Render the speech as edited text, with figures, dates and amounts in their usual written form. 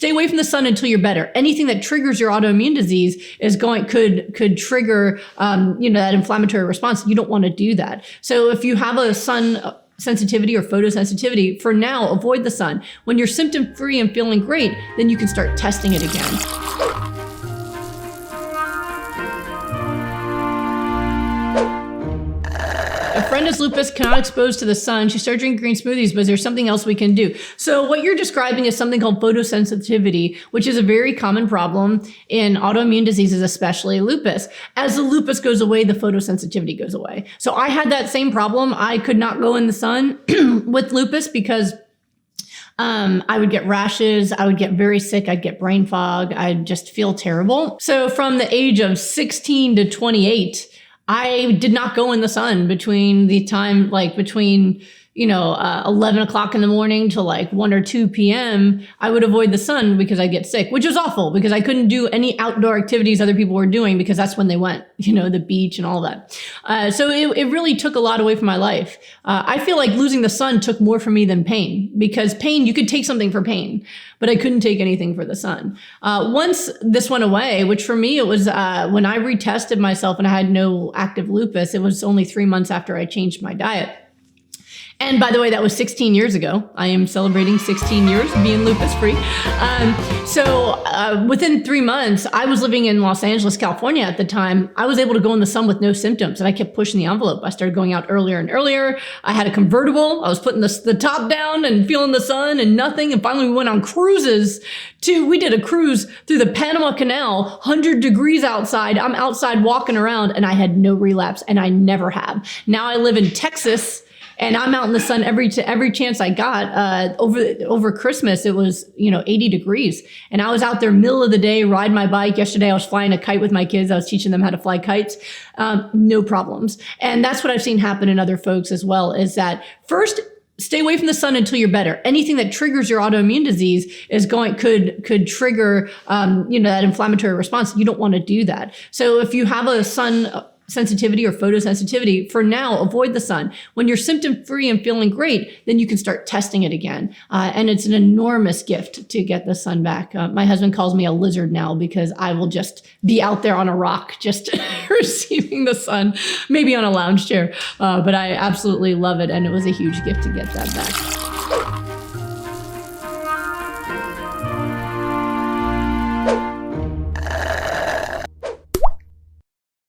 stay away from the sun until you're better. Anything that triggers your autoimmune disease could trigger, that inflammatory response. You don't want to do that. So if you have a sun sensitivity or photosensitivity, for now, avoid the sun. When you're symptom free and feeling great, then you can start testing it again. A friend has lupus, cannot expose to the sun. She started drinking green smoothies, but is there something else we can do? So what you're describing is something called photosensitivity, which is a very common problem in autoimmune diseases, especially lupus. As the lupus goes away, the photosensitivity goes away. So I had that same problem. I could not go in the sun with lupus because I would get rashes. I would get very sick. I'd get brain fog. I'd just feel terrible. So from the age of 16 to 28, I did not go in the sun between 11 o'clock in the morning to 1 or 2 p.m. I would avoid the sun because I'd get sick, which was awful because I couldn't do any outdoor activities other people were doing because that's when they went, the beach and all that. So it really took a lot away from my life. I feel like losing the sun took more from me than pain, because pain, you could take something for pain, but I couldn't take anything for the sun. Once this went away, which for me, it was when I retested myself and I had no active lupus, it was only 3 months after I changed my diet. And by the way, that was 16 years ago. I am celebrating 16 years being lupus free. So within 3 months, I was living in Los Angeles, California at the time. I was able to go in the sun with no symptoms, and I kept pushing the envelope. I started going out earlier and earlier. I had a convertible. I was putting the top down and feeling the sun and nothing. And finally we went on cruises we did a cruise through the Panama Canal, 100 degrees outside. I'm outside walking around and I had no relapse, and I never have. Now I live in Texas, and I'm out in the sun every chance I got. Over Christmas, it was 80 degrees, and I was out there middle of the day riding my bike. Yesterday, I was flying a kite with my kids. I was teaching them how to fly kites. No problems, and that's what I've seen happen in other folks as well. Is that first, stay away from the sun until you're better. Anything that triggers your autoimmune disease could trigger that inflammatory response. You don't want to do that. So if you have a sun sensitivity or photosensitivity, for now, avoid the sun. When you're symptom free and feeling great, then you can start testing it again. And it's an enormous gift to get the sun back. My husband calls me a lizard now because I will just be out there on a rock, just receiving the sun, maybe on a lounge chair. But I absolutely love it. And it was a huge gift to get that back.